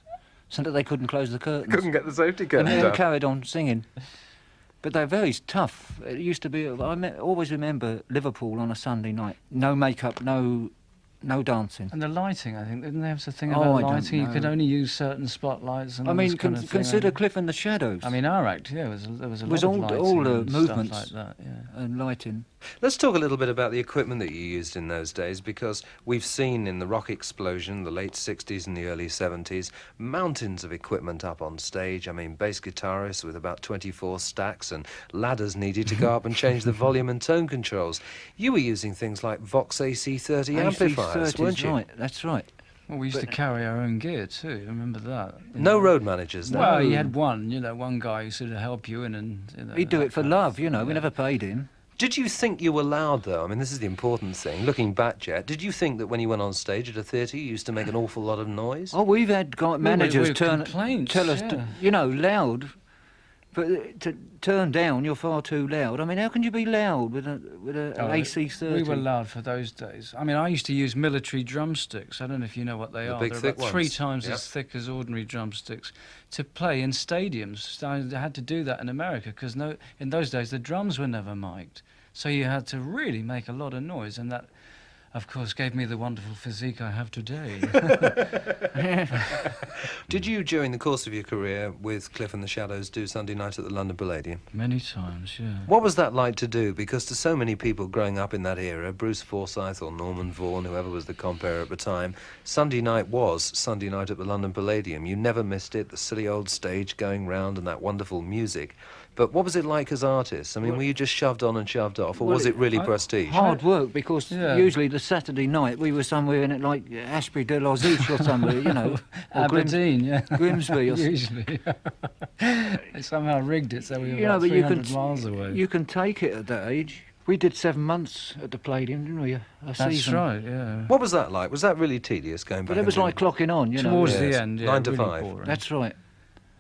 so that they couldn't close the curtains. Couldn't get the safety curtain And down. then carried on singing. But they're very tough. It used to be, always remember Liverpool on a Sunday night. No makeup, no dancing. And the lighting, I think, didn't they have the thing Oh, about I don't lighting? You could know. only use certain spotlights and I all this mean, kind of thing. consider Cliff and the Shadows. I mean, our act, yeah, there was a Was lot all- of lighting all the and movements. stuff like that, yeah. and lighting. Let's talk a little bit about the equipment that you used in those days, because we've seen in the rock explosion, the late 60s and the early 70s, mountains of equipment up on stage. I mean, bass guitarists with about 24 stacks and ladders needed to go up and change the volume and tone controls. You were using things like Vox AC30 amplifiers, AC30s, weren't you? Right, that's right. Well, we used to carry our own gear too. Remember that? You No know. road managers, no. Well, you had one guy who sort of help you in, and He'd do that it for kind of love, thing, you know. We yeah. never paid him. Did you think you were loud, though? I mean, this is the important thing. Looking back, Jet, did you think that when you went on stage at a theatre, you used to make an awful lot of noise? Oh, we've had managers we've tell complaints, us, yeah. loud, but to turn down, you're far too loud. I mean, how can you be loud with an Oh, AC30? We were loud for those days. I mean, I used to use military drumsticks. I don't know if you know what they The are. big, They're thick about 3 ones. times Yep. as thick as ordinary drumsticks to play in stadiums. So I had to do that in America because in those days the drums were never mic'd. So you had to really make a lot of noise, and that, of course, gave me the wonderful physique I have today. Did you, during the course of your career with Cliff and the Shadows, do Sunday night at the London Palladium? Many times, yeah. What was that like to do? Because to so many people growing up in that era, Bruce Forsyth or Norman Vaughan, whoever was the compere at the time, Sunday night was Sunday night at the London Palladium. You never missed it, the silly old stage going round and that wonderful music. But what was it like as artists? I mean, were you just shoved on and shoved off, or was it really prestige? Hard work, because Yeah. usually the Saturday night we were somewhere in it like Ashbury de Loziche or somewhere, you know. or Aberdeen, yeah. Grimsby or Usually. They somehow rigged it so we were You know, about but you 300 can miles away. you can take it at that age. We did 7 months at the Palladium, didn't we? A That's season. right, yeah. What was that like? Was that really tedious going back? But it was and like doing- clocking on, you know. Towards Yes. the end, yeah. 9 to really 5. boring. That's right.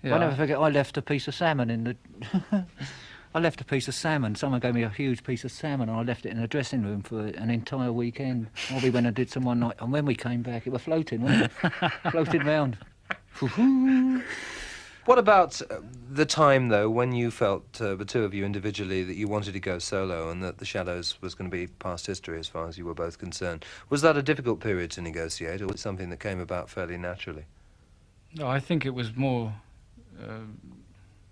Yeah, I never forget, I left a piece of salmon in the... I left a piece of salmon. Someone gave me a huge piece of salmon, and I left it in the dressing room for an entire weekend. While we went and did some one night, and when we came back, it was floating, wasn't it? Floating round. What about the time, though, when you felt, the two of you individually, that you wanted to go solo and that the Shadows was going to be past history as far as you were both concerned? Was that a difficult period to negotiate, or was it something that came about fairly naturally? No, I think it was more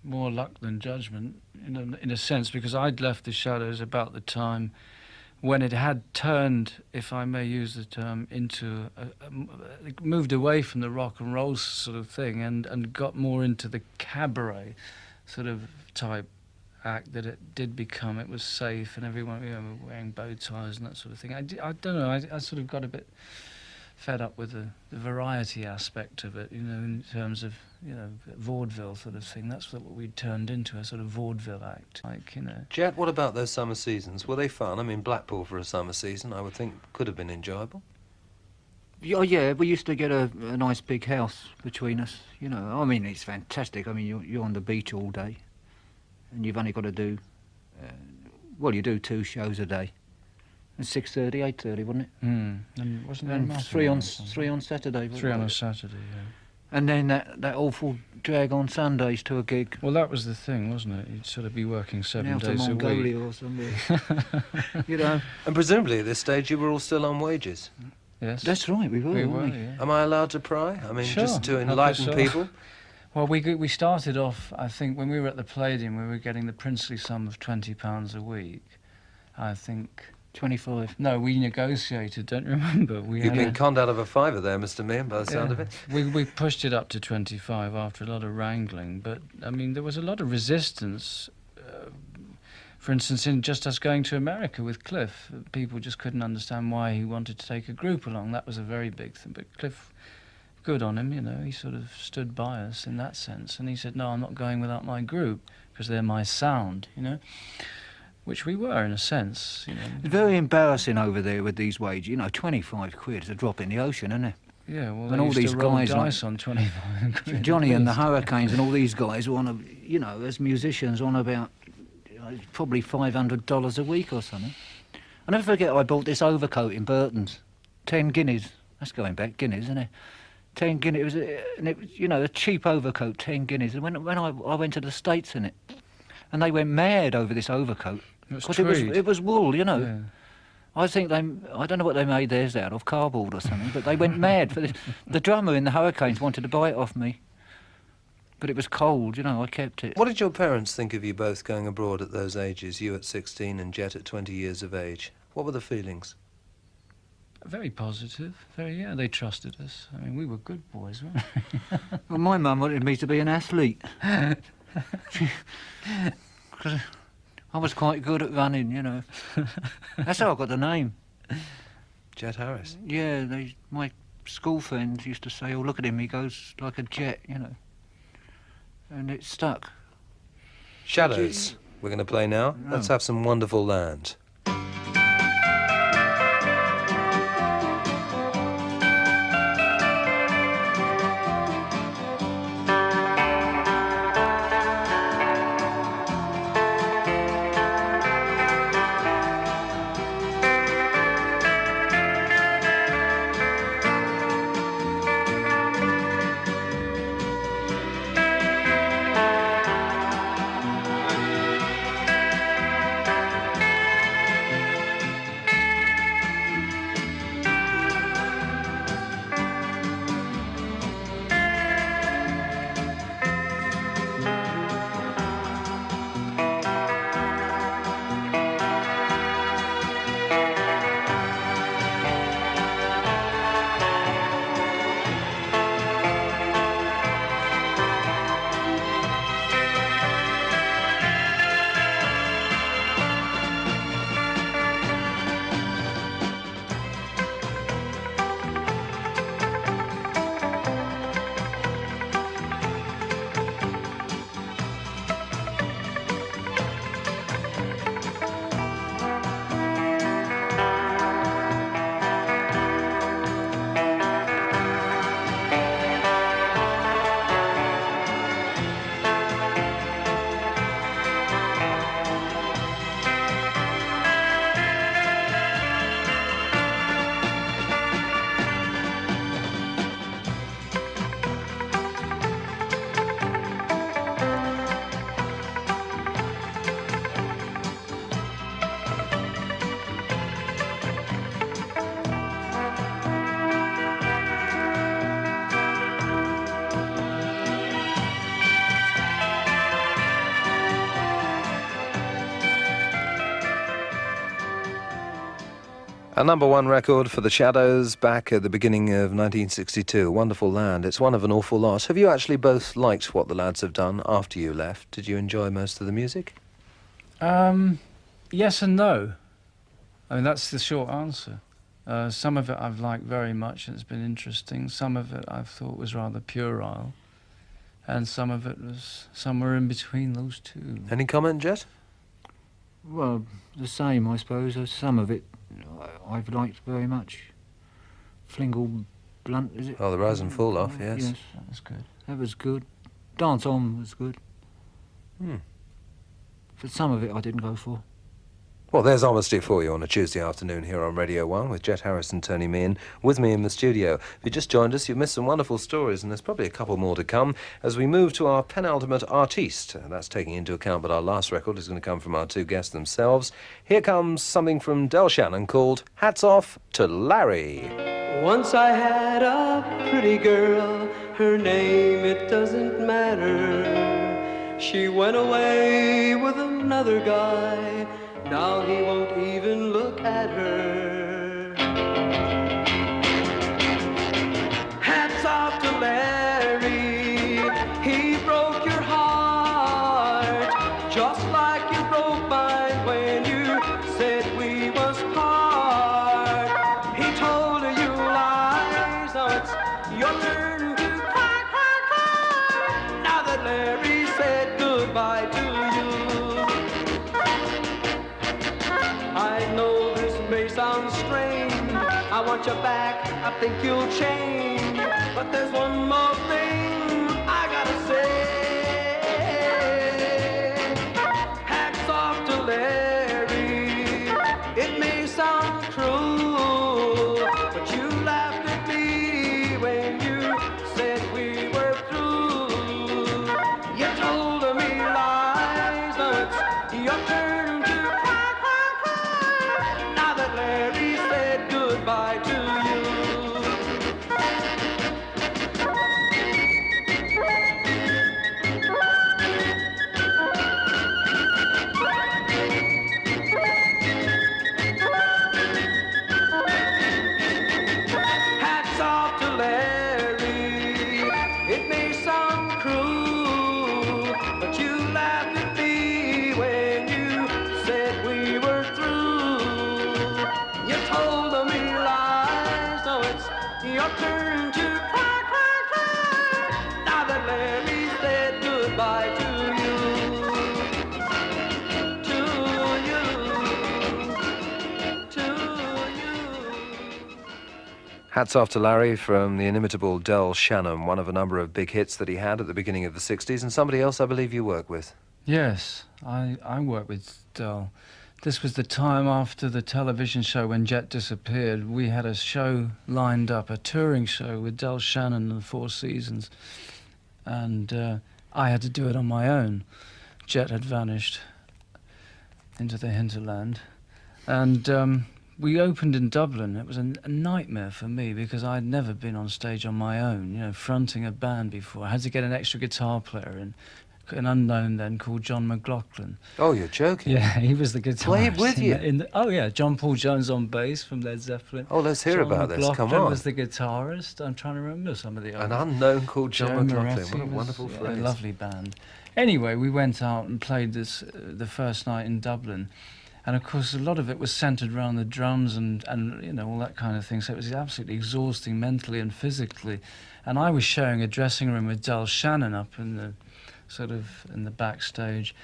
luck than judgment, in a sense, because I'd left the Shadows about the time when it had turned, if I may use the term, into it moved away from the rock and roll sort of thing and got more into the cabaret sort of type act that it did become. It was safe and everyone, wearing bow ties and that sort of thing. I don't know, I sort of got a bit fed up with the variety aspect of it, in terms of, vaudeville sort of thing. That's what we turned into, a sort of vaudeville act, Jet, what about those summer seasons? Were they fun? I mean, Blackpool for a summer season, I would think, could have been enjoyable. Oh, yeah, we used to get a nice big house between us, I mean, it's fantastic. I mean, you're on the beach all day, and you've only got to do, you do 2 shows a day. And 6:30, 8:30, wasn't it? And wasn't there And three on Saturday. 3 on a Saturday, yeah. And then that awful drag on Sundays to a gig. Well, that was the thing, wasn't it? You'd sort of be working 7 Out to days a week. Mongolia or somewhere. And presumably at this stage you were all still on wages. Yes. That's right, we were, weren't we? Yeah. Am I allowed to pry? I mean, Sure, just to help enlighten yourself. people? Well, we started off, I think, when we were at the Palladium, we were getting the princely sum of £20 a week. I think... 25. No, we negotiated, don't you remember? You've been conned out of a fiver there, Mr. Meehan, by the sound of it. We pushed it up to 25 after a lot of wrangling, but, I mean, there was a lot of resistance. For instance, in just us going to America with Cliff, people just couldn't understand why he wanted to take a group along. That was a very big thing, but Cliff, good on him, he sort of stood by us in that sense, and he said, no, I'm not going without my group, because they're my sound, Which we were, in a sense, It's very embarrassing over there with these wages. 25 quid is a drop in the ocean, isn't it? Yeah, well, And all used these to roll guys dice on 25 quid. Johnny and the at least. Hurricanes and all these guys were on, as musicians, on about probably $500 a week or something. I'll never forget I bought this overcoat in Burton's, 10 guineas. That's going back, guineas, isn't it? 10 guineas. It was, a cheap overcoat, 10 guineas. And when I went to the States in it, and they went mad over this overcoat. It It was wool, Yeah. I think I don't know what they made theirs out of, cardboard or something, but they went mad for this. The drummer in the Hurricanes wanted to buy it off me, but it was cold, I kept it. What did your parents think of you both going abroad at those ages, you at 16 and Jet at 20 years of age? What were the feelings? Very positive. They trusted us. I mean, we were good boys, weren't we? Well, my mum wanted me to be an athlete. 'Cause I was quite good at running, That's how I got the name. Jet Harris. Yeah, my school friends used to say, oh, look at him, he goes like a jet, And it stuck. Shadows, we're going to play now. Oh. Let's have some Wonderful Land. A #1 record for the Shadows back at the beginning of 1962. Wonderful Land. It's one of an awful lot. Have you actually both liked what the lads have done after you left? Did you enjoy most of the music? Yes and no. I mean, that's the short answer. Some of it I've liked very much and it's been interesting. Some of it I've thought was rather puerile. And some of it was somewhere in between those two. Any comment, Jet? Well, the same, I suppose. Some of it I've liked very much. Flingle Blunt, is it? Oh, the Rise and Fall Off, yes. Yes, That was good. that was good. Dance On was good. Hmm. But some of it I didn't go for. Well, there's honesty for you on a Tuesday afternoon here on Radio 1 with Jet Harris and Tony Meehan with me in the studio. If you just joined us, you've missed some wonderful stories, and there's probably a couple more to come as we move to our penultimate artiste. That's taking into account that our last record is going to come from our two guests themselves. Here comes something from Del Shannon called Hats Off to Larry. Once I had a pretty girl, her name it doesn't matter. She went away with another guy, now he won't even look at her. Hats off to Larry, he broke your heart, just like you broke mine when you said we was part. He told you lies, now it's your turn to cry, cry, cry. Now that Larry said goodbye to you. I know this may sound strange, I want you back, I think you'll change, but there's one more thing I gotta say. Hats off to Larry, it may sound cruel, but you laughed at me when you said we were through. You told me lies, now it's your turn to cry, cry, cry. Now that Larry said goodbye to you. Hats off to Larry, it may sound cruel, but you laughed at me when you said we were through. You told me lies, now it's your turn to cry, cry, cry. Now that Larry said goodbye to you. To you. Hats off to Larry from the inimitable Del Shannon, one of a number of big hits that he had at the beginning of the 60s, and somebody else I believe you work with. Yes, I worked with Del. This was the time after the television show when Jet disappeared. We had a show lined up, a touring show with Del Shannon and the Four Seasons. And I had to do it on my own. Jet had vanished into the hinterland. And we opened in Dublin. It was a nightmare for me because I'd never been on stage on my own, you know, fronting a band before. I had to get an extra guitar player in. An unknown then called John McLaughlin. Oh, you're joking. Yeah, he was the guitarist. Played with you? Oh, yeah, John Paul Jones on bass from Led Zeppelin. Oh, let's hear John about this. Come McLaughlin on. was the guitarist. I'm trying to remember some of the An others. unknown called John Joe McLaughlin. Moretti What a was, wonderful yeah, phrase. a lovely band. Anyway, we went out and played this the first night in Dublin. And, of course, a lot of it was centred around the drums and, you know, all that kind of thing. So it was absolutely exhausting mentally and physically. And I was sharing a dressing room with Del Shannon up in the sort of in the backstage,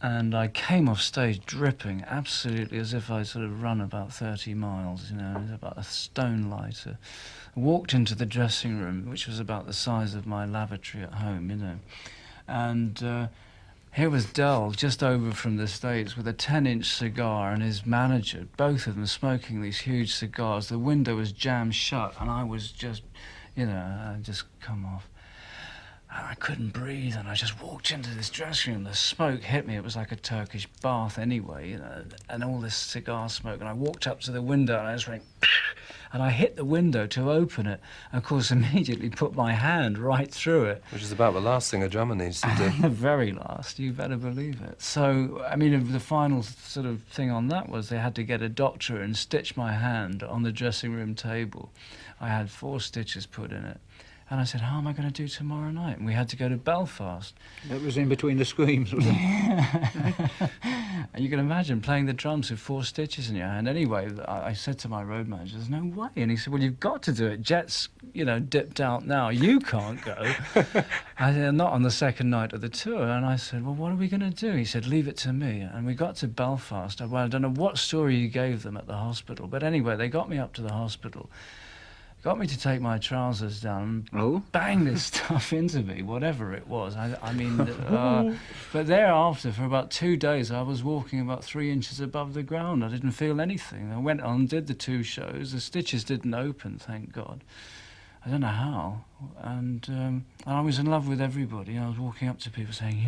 and I came off stage dripping, absolutely as if I'd sort of run about 30 miles, you know, about a stone lighter. Walked into the dressing room, which was about the size of my lavatory at home, you know, and here was Del just over from the States with a 10-inch cigar and his manager, both of them smoking these huge cigars. The window was jammed shut, and I was just, you know, I'd just come off. And I couldn't breathe, and I just walked into this dressing room. The smoke hit me. It was like a Turkish bath anyway, you know, and all this cigar smoke. And I walked up to the window, and I just went, And I hit the window to open it, and of course immediately put my hand right through it. Which is about the last thing a drummer needs to do. The very last, you better believe it. So, I mean, the final sort of thing on that was they had to get a doctor and stitch my hand on the dressing room table. I had 4 stitches put in it. And I said, how am I going to do tomorrow night? And we had to go to Belfast. That was in between the screams, wasn't it? And you can imagine playing the drums with 4 stitches in your hand. Anyway, I said to my road manager, there's no way. And he said, well, you've got to do it. Jet's, dipped out now. You can't go. I said, not on the second night of the tour. And I said, well, what are we going to do? He said, leave it to me. And we got to Belfast. Well, I don't know what story you gave them at the hospital. But anyway, they got me up to the hospital. Got me to take my trousers down and bang this stuff into me, whatever it was. But thereafter, for about 2 days, I was walking about 3 inches above the ground. I didn't feel anything. I went on, did the 2 shows. The stitches didn't open, thank God. I don't know how. And I was in love with everybody. I was walking up to people saying,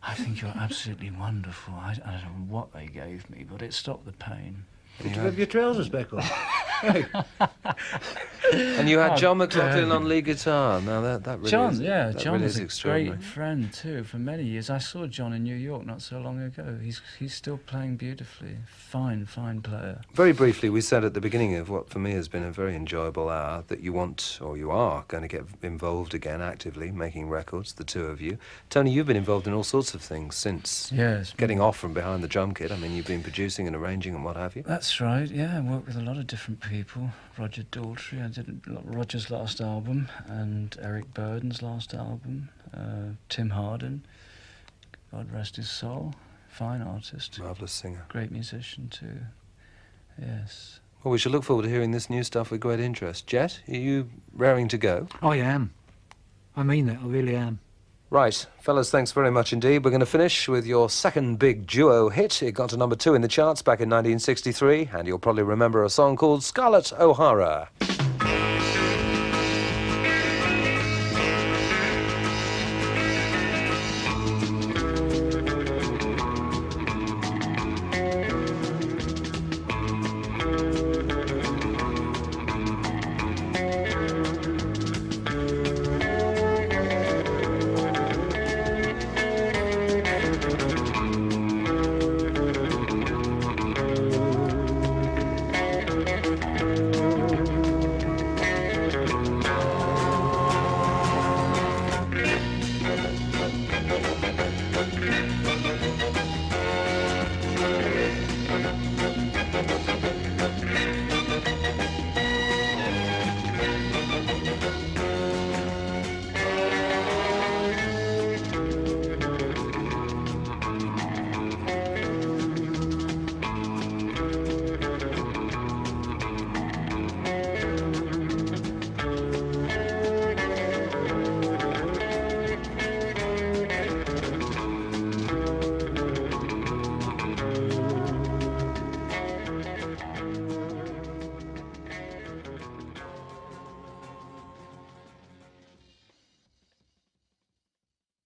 I think you're absolutely wonderful. I don't know what they gave me, but it stopped the pain. Did you have your trousers back on? And you had John McLaughlin on lead guitar. Now that really John, is, yeah, that John really was is a extraordinary. great friend too for many years. I saw John in New York not so long ago. He's still playing beautifully. Fine player. Very briefly, we said at the beginning of what for me has been a very enjoyable hour that you want, or you are going to get involved again actively, making records, the 2 of you. Tony, you've been involved in all sorts of things since getting off from behind the drum kit. I mean, you've been producing and arranging and what have you. That's right, yeah. I worked with a lot of different people. Roger Daltrey, I did Roger's last album, and Eric Burden's last album. Tim Hardin, God rest his soul. Fine artist. Marvellous singer. Great musician too. Yes. Well, we shall look forward to hearing this new stuff with great interest. Jet, are you raring to go? I am. I mean that, I really am. Right, fellas, thanks very much indeed. We're going to finish with your second big duo hit. It got to number 2 in the charts back in 1963, and you'll probably remember a song called Scarlett O'Hara.